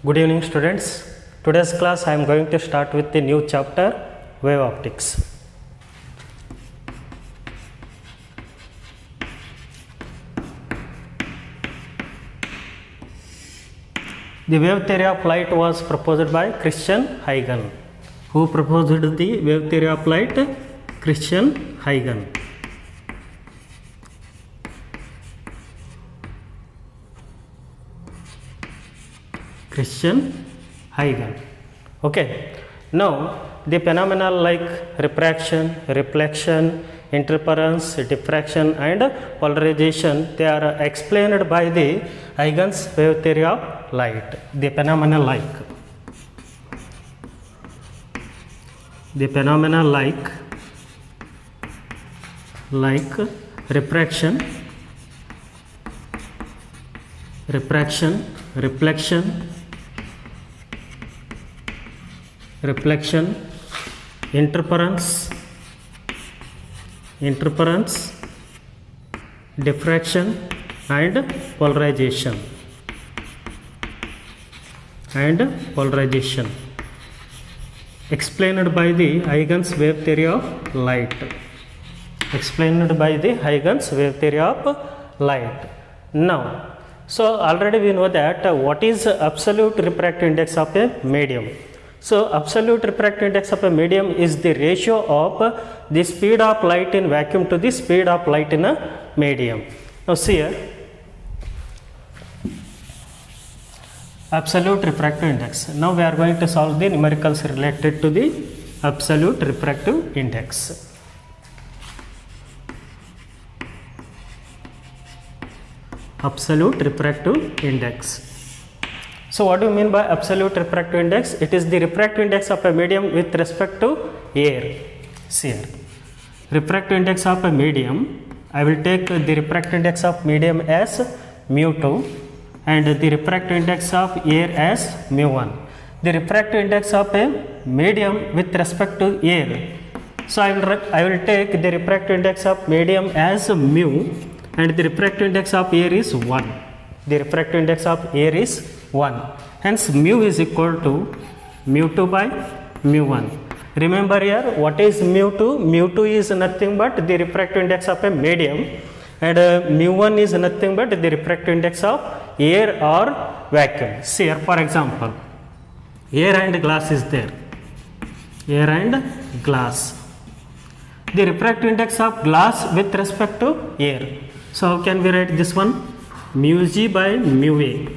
Good evening, students. Today's class I am going to start with the new chapter, wave optics. The wave theory of light was proposed by Christian Huygens. Who proposed the wave theory of light? Christian Huygens. Christian Huygens. Okay. Now the phenomena like refraction, reflection, interference, diffraction, and polarization, they are explained by the Huygens wave theory of light. The phenomena like refraction, reflection, interference, diffraction, and polarization. Explained by the Huygens wave theory of light. Now, so already we know that what is absolute refractive index of a medium. So absolute refractive index of a medium is the ratio of the speed of light in vacuum to the speed of light in a medium. Now see here, absolute refractive index. Now we are going to solve the numericals related to the absolute refractive index. Absolute refractive index. So what do you mean by absolute refractive index? It is the refractive index of a medium with respect to air. See here, refractive index of a medium, I will take the refractive index of medium as mu2 and the refractive index of air as mu1. The refractive index of a medium with respect to air. So I will take the refractive index of medium as mu and the refractive index of air is 1. The refractive index of air is 1. Hence mu is equal to mu2 by mu1. Remember here, what is mu2? Mu2 is nothing but the refractive index of a medium, and mu1 is nothing but the refractive index of air or vacuum. See here, for example, air and glass is there. Air and glass. The refractive index of glass with respect to air. So how can we write this one? Mu g by mu a.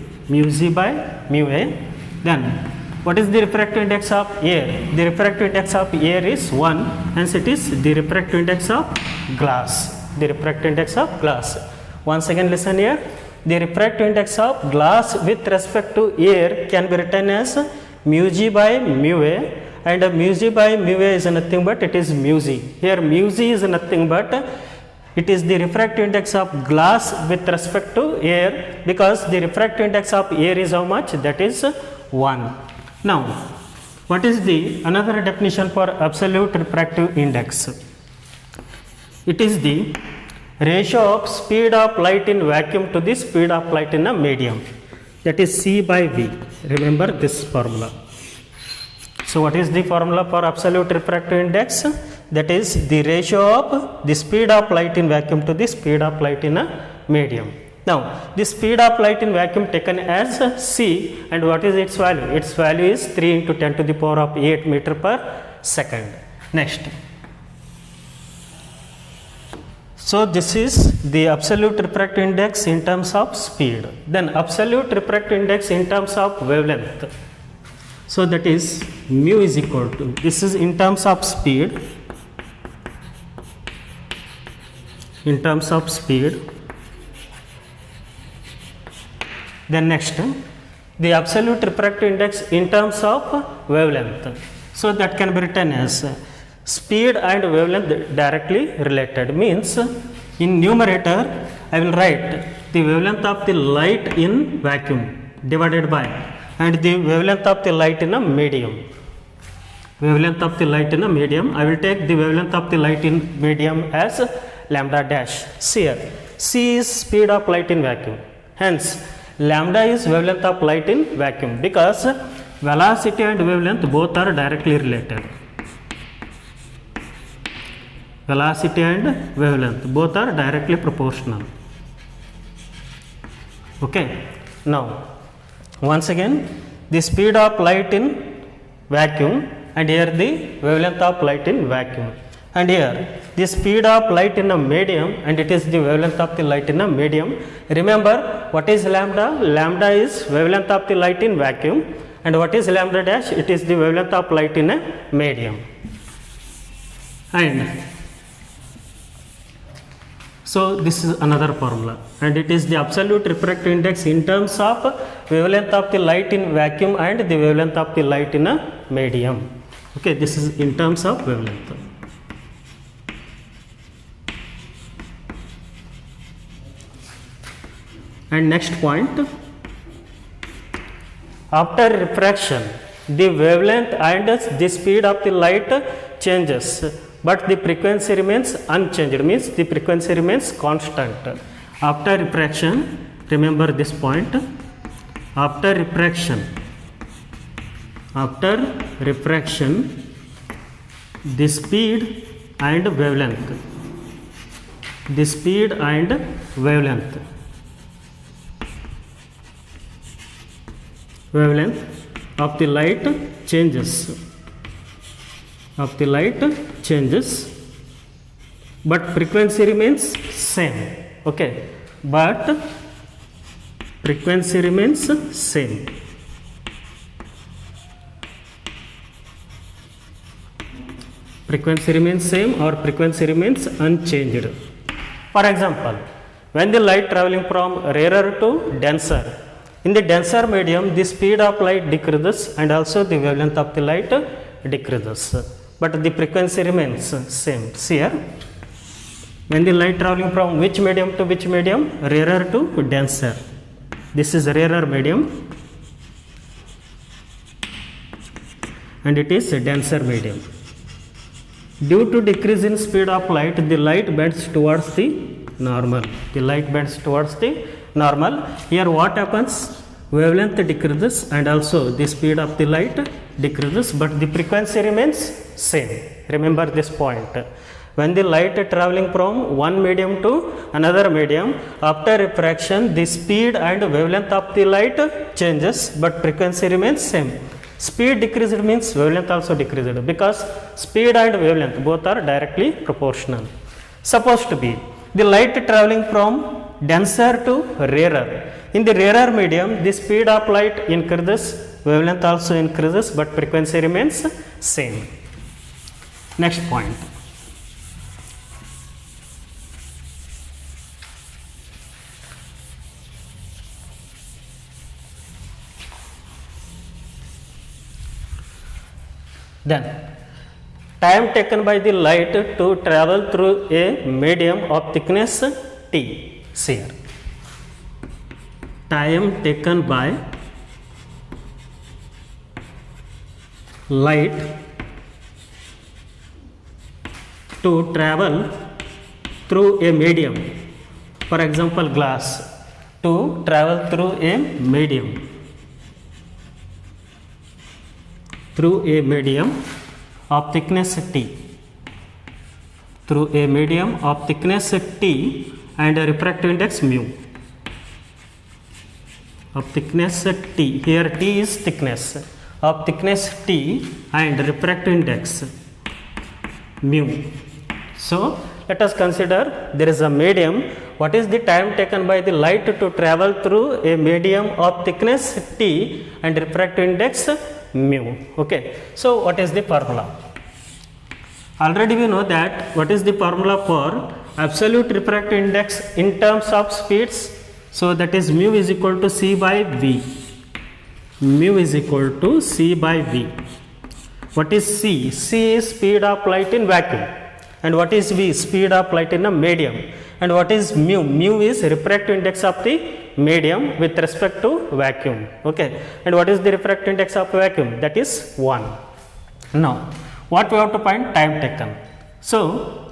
Then what is the refractive index of air? The refractive index of air is 1, hence it is the refractive index of glass. Once again listen here, the refractive index of glass with respect to air can be written as mu g by mu a, and mu g by mu a is nothing but it is mu z. Here mu z is nothing but it is the refractive index of glass with respect to air, because the refractive index of air is how much? That is 1. Now, what is the another definition for absolute refractive index? It is the ratio of speed of light in vacuum to the speed of light in a medium. That is C by V. Remember this formula. So what is the formula for absolute refractive index? That is the ratio of the speed of light in vacuum to the speed of light in a medium. Now, the speed of light in vacuum taken as C, and what is its value? Its value is 3 into 10 to the power of 8 meter per second. Next. So this is the absolute refractive index in terms of speed. Then absolute refractive index in terms of wavelength. So that is mu is equal to, this is in terms of speed. Then next, the absolute refractive index in terms of wavelength. So that can be written as speed and wavelength directly related. Means in numerator I will write the wavelength of the light in vacuum divided by and the wavelength of the light in a medium. I will take the wavelength of the light in medium as lambda dash. See here, C is speed of light in vacuum. Hence lambda is wavelength of light in vacuum, because velocity and wavelength both are directly related. Velocity and wavelength both are directly proportional. Okay, now once again, the speed of light in vacuum, and here the wavelength of light in vacuum, and here the speed of light in a medium, and it is the wavelength of the light in a medium. Remember, what is lambda? Lambda is wavelength of the light in vacuum, and what is lambda dash? It is the wavelength of light in a medium. And so this is another formula, and it is the absolute refractive index in terms of wavelength of the light in vacuum and the wavelength of the light in a medium. Okay, this is in terms of wavelength. And next point, after refraction, the wavelength and the speed of the light changes, but the frequency remains unchanged, means the frequency remains constant. After refraction, remember this point, after refraction, the speed and wavelength of the light changes, but frequency remains same. Okay, but frequency remains same. Frequency remains same or frequency remains unchanged. For example, when the light traveling from rarer to denser, in the denser medium, the speed of light decreases and also the wavelength of the light decreases, but the frequency remains same. See here, when the light traveling from which medium to which medium? Rarer to denser. This is rarer medium, and it is a denser medium. Due to decrease in speed of light, the light bends towards the normal. Here what happens? Wavelength decreases and also the speed of the light decreases, but the frequency remains same. Remember this point. When the light traveling from one medium to another medium, after refraction, the speed and wavelength of the light changes, but frequency remains same. Speed decreased means wavelength also decreased, because speed and wavelength both are directly proportional. Supposed to be the light traveling from denser to rarer. In the rarer medium, the speed of light increases, wavelength also increases, but frequency remains same. Next point. Then, time taken by the light to travel through a medium of thickness T. See here. Time taken by light to travel through a medium, for example glass, to travel through a medium of thickness T, and a refractive index mu of thickness T. Here T is thickness of thickness T and refractive index mu. So let us consider there is a medium. What is the time taken by the light to travel through a medium of thickness T and refractive index mu? Okay, so what is the formula? Already we know that what is the formula for absolute refractive index in terms of speeds. So that is mu is equal to C by V. What is C? C is speed of light in vacuum. And what is V? Speed of light in a medium. And what is mu? Mu is refractive index of the medium with respect to vacuum. Okay. And what is the refractive index of vacuum? That is 1. Now, what we have to find? Time taken. So,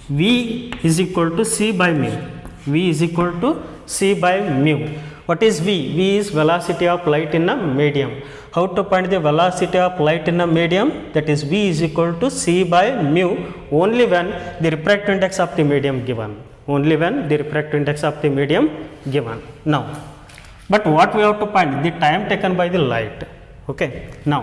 V is equal to C by mu. What is V? V is velocity of light in a medium. How to find the velocity of light in a medium? That is V is equal to C by mu only when the refractive index of the medium given. Only when the refractive index of the medium given. Now, but what we have to find? The time taken by the light. Okay. Now,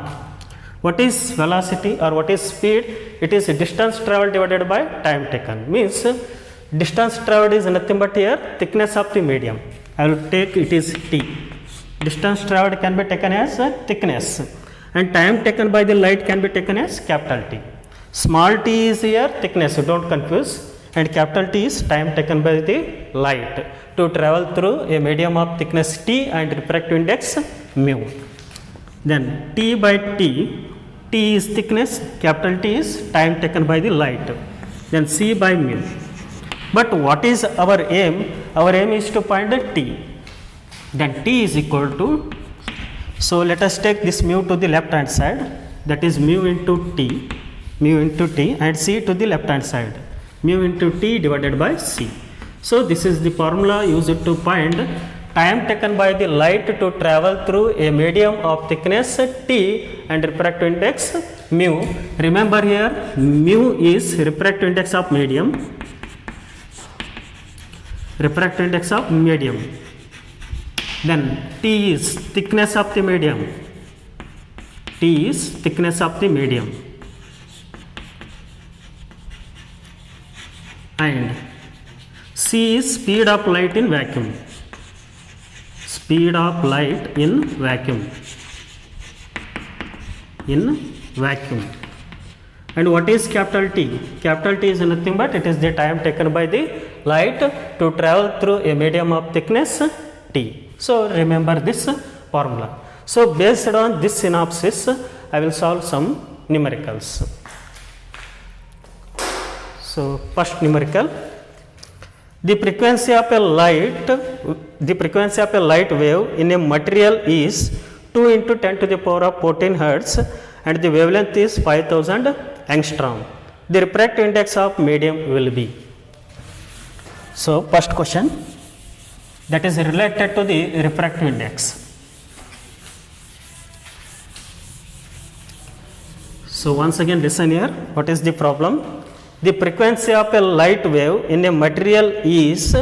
what is velocity or what is speed? It is distance traveled divided by time taken. Means distance traveled is nothing but here thickness of the medium. I will take it is T. Distance traveled can be taken as thickness, and time taken by the light can be taken as capital T. Small t is here thickness, so don't confuse, and capital T is time taken by the light to travel through a medium of thickness T and refractive index mu. Then T by T, T is thickness, capital T is time taken by the light, then C by mu. But what is our aim? Our aim is to find the T. Then T is equal to, so let us take this mu to the left hand side, that is mu into T and C to the left hand side, mu into T divided by C. So this is the formula used to find time taken by the light to travel through a medium of thickness T and refractive index mu. Remember here mu is refractive index of medium, refractive index of medium. Then T is thickness of the medium, T is thickness of the medium, and C is speed of light in vacuum, speed of light in vacuum, and what is capital T? Capital T is nothing but it is the time taken by the light to travel through a medium of thickness T. So remember this formula. So based on this synopsis, I will solve some numericals. So first numerical, the frequency of a light wave in a material is 2 into 10 to the power of 14 hertz and the wavelength is 5000 angstrom. The refractive index of medium will be. So first question, that is related to the refractive index. So once again listen here, what is the problem? The frequency of a light wave in a material is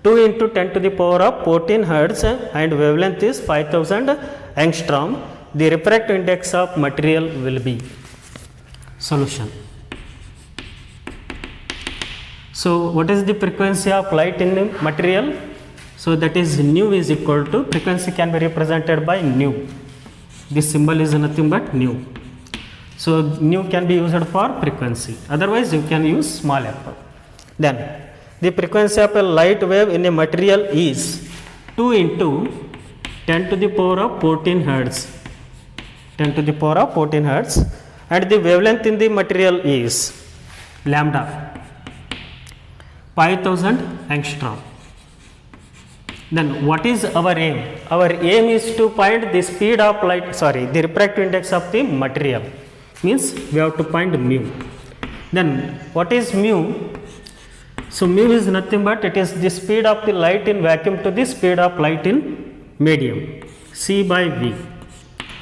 2 into 10 to the power of 14 hertz and wavelength is 5000 angstrom. The refractive index of material will be. Solution. So what is the frequency of light in the material? So that is nu is equal to, frequency can be represented by nu. This symbol is nothing but nu. So nu can be used for frequency, otherwise you can use small f. Then the frequency of a light wave in a material is 2 into 10 to the power of 14 hertz, 10 to the power of 14 hertz, and the wavelength in the material is lambda 5000 angstrom. Then what is our aim? Our aim is to find the speed of light, the refractive index of the material. Means we have to find mu. Then what is mu? So mu is nothing but it is the speed of the light in vacuum to the speed of light in medium, C by V.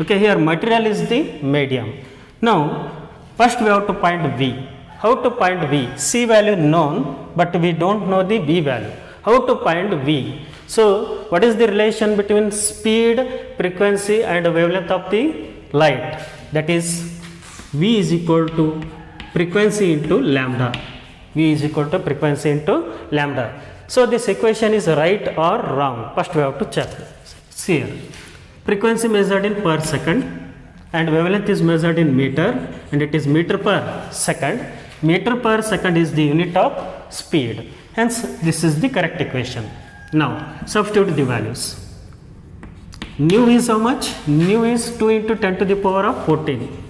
Okay, here material is the medium. Now first we have to find V. How to find V? C value known, but we don't know the V value. How to find V? So what is the relation between speed, frequency and wavelength of the light? That is V is equal to frequency into lambda. V is equal to frequency into lambda. So this equation is right or wrong? First we have to check. See here. Frequency measured in per second and wavelength is measured in meter and it is meter per second. Meter per second is the unit of speed. Hence this is the correct equation. Now substitute the values. Nu is how much? Nu is 2 into 10 to the power of 14.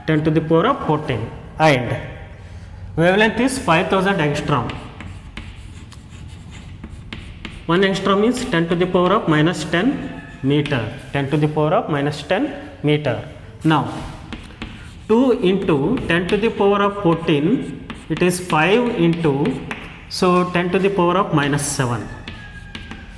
10 to the power of 14 and wavelength is 5000 angstrom. 1 angstrom is 10 to the power of minus 10 meter. 10 to the power of minus 10 meter. Now 2 into 10 to the power of 14, it is 5 into, so 10 to the power of minus 7.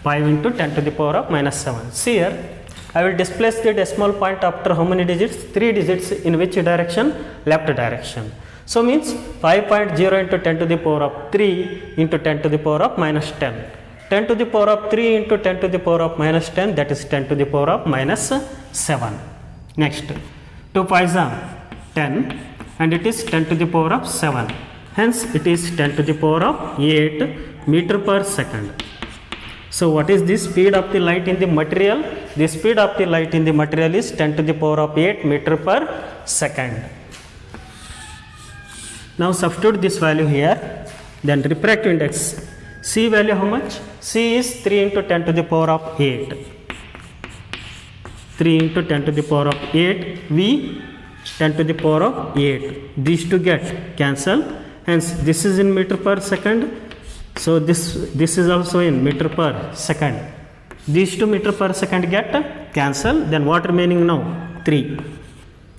5 into 10 to the power of minus 7. See here, I will displace the decimal point after how many digits? 3 digits. In which direction? Left direction. So means 5.0 into 10 to the power of 3 into 10 to the power of minus 10. 10 to the power of 3 into 10 to the power of minus 10, that is 10 to the power of minus 7. Next, 2 5s are 10 and it is 10 to the power of 7. Hence, it is 10 to the power of 8 meter per second. So, what is the speed of the light in the material? The speed of the light in the material is 10 to the power of 8 meter per second. Now, substitute this value here. Then refractive index. C value how much? C is 3 into 10 to the power of 8. 3 into 10 to the power of 8. V 10 to the power of 8. These two get cancelled. Hence, this is in meter per second. So, this is also in meter per second. These 2 meter per second get cancelled. Then what remaining now? 3.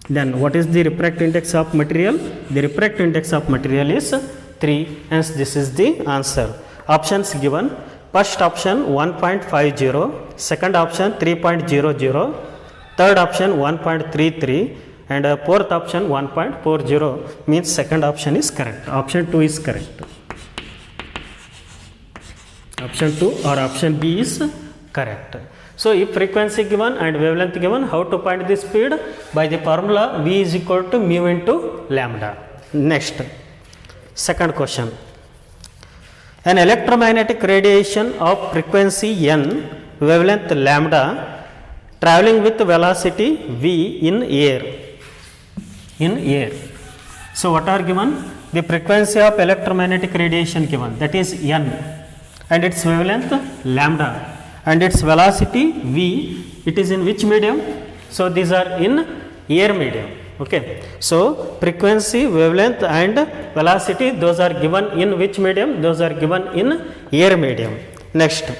Then what is the refractive index of material? The refractive index of material is 3. Hence, this is the answer. Options given. First option 1.50. Second option 3.00. Third option 1.33. And fourth option 1.40, means second option is correct. Option 2 is correct. Option 2 or option B is correct. So, if frequency given and wavelength given, how to find the speed? By the formula V is equal to mu into lambda. Next, second question. An electromagnetic radiation of frequency n, wavelength lambda, traveling with velocity v in air. So, what are given? The frequency of electromagnetic radiation given, that is n, and its wavelength lambda, and its velocity v. It is in which medium? So, these are in air medium. Okay. So, frequency, wavelength and velocity, those are given in which medium? Those are given in air medium. Next,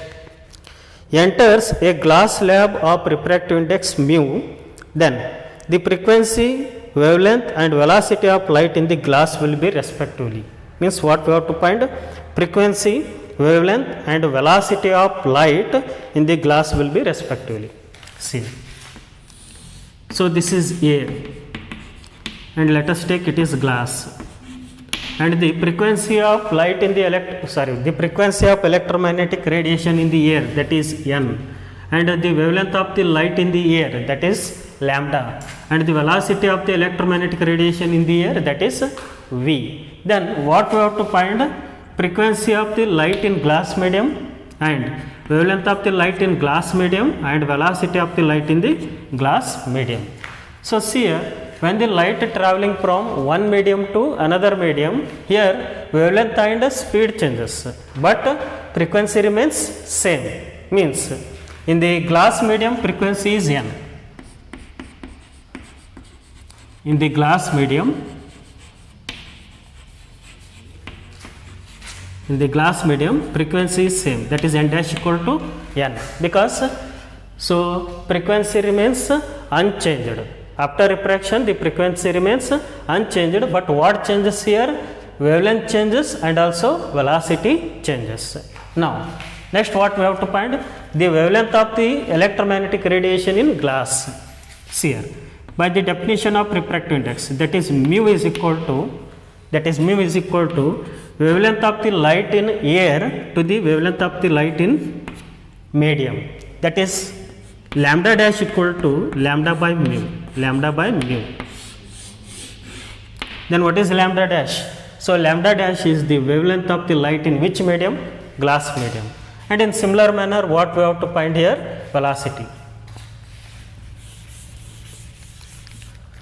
enters a glass slab of refractive index mu, then the frequency, wavelength and velocity of light in the glass will be respectively. Means what we have to find? Frequency, wavelength and velocity of light in the glass will be respectively. See. So, this is air and let us take it is glass, and the frequency of light in the frequency of electromagnetic radiation in the air, that is n, and the wavelength of the light in the air, that is lambda, and the velocity of the electromagnetic radiation in the air, that is v. Then what we have to find? Frequency of the light in glass medium and wavelength of the light in glass medium and velocity of the light in the glass medium. So, see here, when the light traveling from one medium to another medium, here wavelength and speed changes, but frequency remains same. Means in the glass medium frequency is n. In the glass medium, frequency is same, that is n dash equal to n, because so frequency remains unchanged. After refraction, the frequency remains unchanged, but what changes here? Wavelength changes and also velocity changes. Now, next what we have to find? The wavelength of the electromagnetic radiation in glass. See here, by the definition of refractive index, that is mu is equal to wavelength of the light in air to the wavelength of the light in medium, that is lambda dash equal to lambda by mu. Then what is lambda dash? So, lambda dash is the wavelength of the light in which medium? Glass medium. And in similar manner, what we have to find here? Velocity.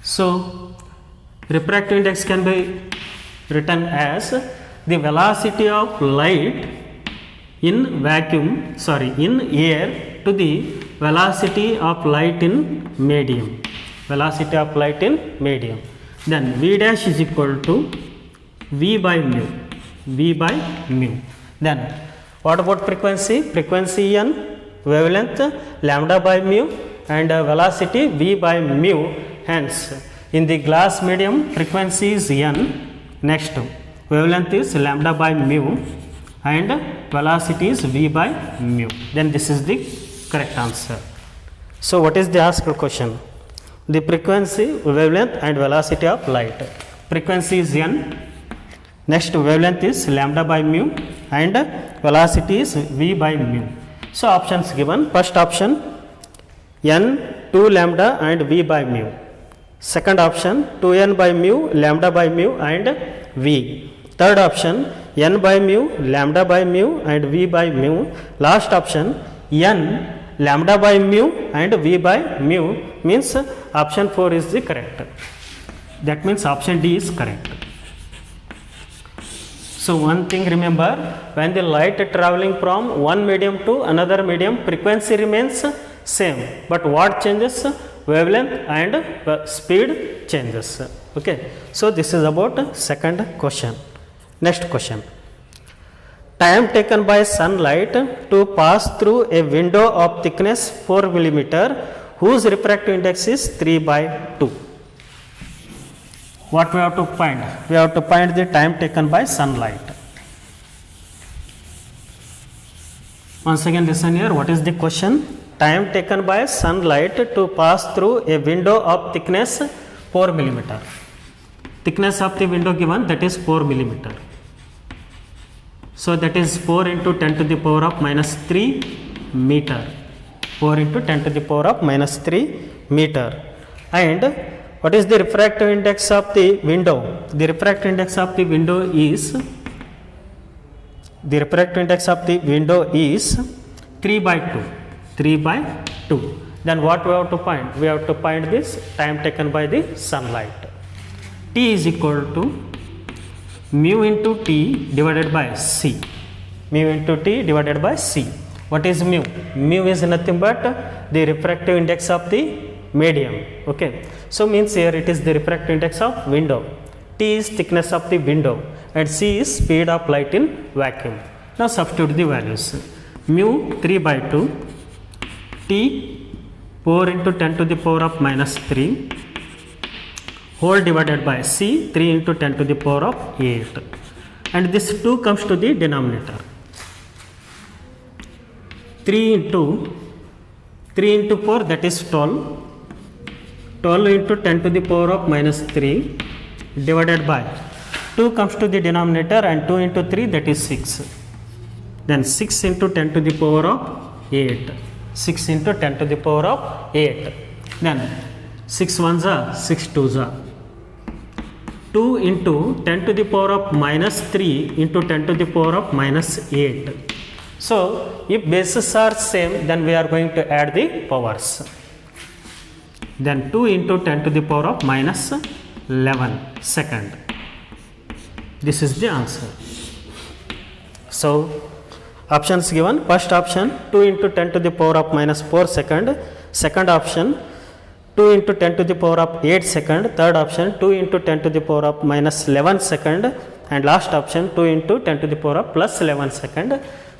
So, refractive index can be written as the velocity of light in air to the velocity of light in medium. Then V dash is equal to V by mu. Then what about frequency? Frequency n, wavelength lambda by mu and velocity V by mu. Hence, in the glass medium frequency is n. Next, wavelength is lambda by mu and velocity is v by mu. Then this is the correct answer. So what is the asked question? The frequency, wavelength and velocity of light. Frequency is n, next wavelength is lambda by mu and velocity is v by mu. So options given, first option n 2 lambda and v by mu, second option 2n by mu lambda by mu and v, third option n by mu lambda by mu and v by mu, last option n lambda by mu and v by mu, means option 4 is the correct. That means option D is correct. So one thing remember, when the light traveling from one medium to another medium, frequency remains same, but what changes? Wavelength and speed changes. Okay, so this is about second question. Next question, time taken by sunlight to pass through a window of thickness 4 millimeter whose refractive index is 3/2. What we have to find? We have to find the time taken by sunlight. Once again listen here, what is the question? Time taken by sunlight to pass through a window of thickness 4 millimeter. Thickness of the window given, that is 4 millimeter. So that is 4 into 10 to the power of minus 3 meter. 4 into 10 to the power of minus 3 meter. And what is the refractive index of the window? The refractive index of the window is 3/2. 3/2. Then what we have to find? We have to find this time taken by the sunlight. T is equal to mu into T divided by C. Mu into T divided by C. What is mu? Mu is nothing but the refractive index of the medium. Okay, so means here it is the refractive index of window. T is thickness of the window and C is speed of light in vacuum. Now substitute the values. Mu 3/2, T 4 into 10 to the power of minus 3 whole divided by C 3 into 10 to the power of 8, and this 2 comes to the denominator. 3 into 4, that is 12. 12 into 10 to the power of minus 3 divided by 2 comes to the denominator and 2 into 3, that is 6. Then 6 into 10 to the power of 8. 6 into 10 to the power of 8. Then 6 ones are 6 twos are. 2 into 10 to the power of minus 3 into 10 to the power of minus 8. So if bases are same, then we are going to add the powers. Then 2 into 10 to the power of minus 11 second. This is the answer. So options given, first option 2 into 10 to the power of minus 4 second, second option 2 into 10 to the power of 8 second, third option 2 into 10 to the power of minus 11 second, and last option 2 into 10 to the power of plus 11 second.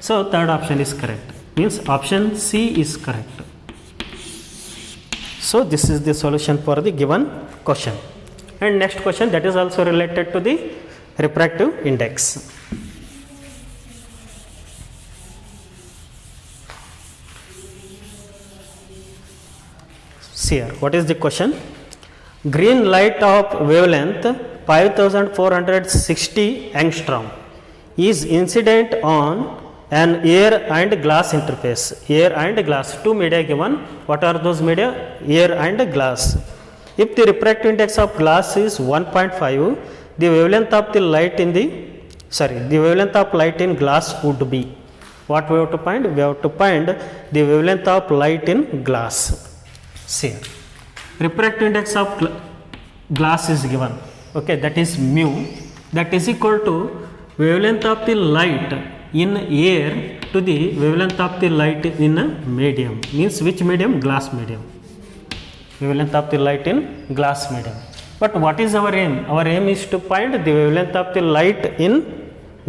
So third option is correct, means option C is correct. So this is the solution for the given question. And next question, that is also related to the refractive index. See here, what is the question? Green light of wavelength 5460 angstrom is incident on an air and glass interface. Air and glass, two media given. What are those media? Air and glass. If the refractive index of glass is 1.5, the wavelength of the light in the wavelength of light in glass would be. What we have to find? We have to find the wavelength of light in glass. See, refractive index of glass is given. Okay, that is mu. That is equal to wavelength of the light in air to the wavelength of the light in a medium. Means which medium? Glass medium. Wavelength of the light in glass medium. But what is our aim? Our aim is to find the wavelength of the light in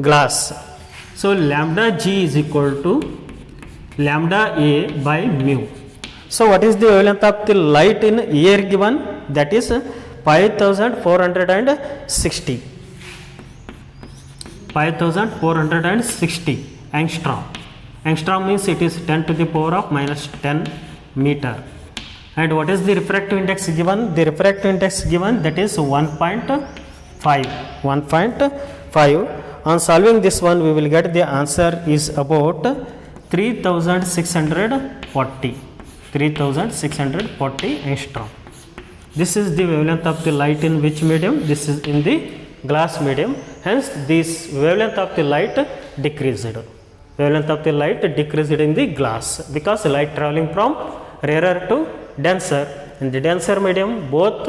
glass. So lambda G is equal to lambda A by mu. So what is the wavelength of the light in air given? That is 5460. 5460. angstrom. Angstrom means it is 10 to the power of minus 10 meter. And what is the refractive index given? The refractive index given, that is 1.5. 1.5. On solving this one, we will get the answer is about 3640. 3640 angstrom. This is the wavelength of the light in which medium? This is in the glass medium. Hence, this wavelength of the light decreased. Wavelength of the light decreased in the glass, because light traveling from rarer to denser. In the denser medium, both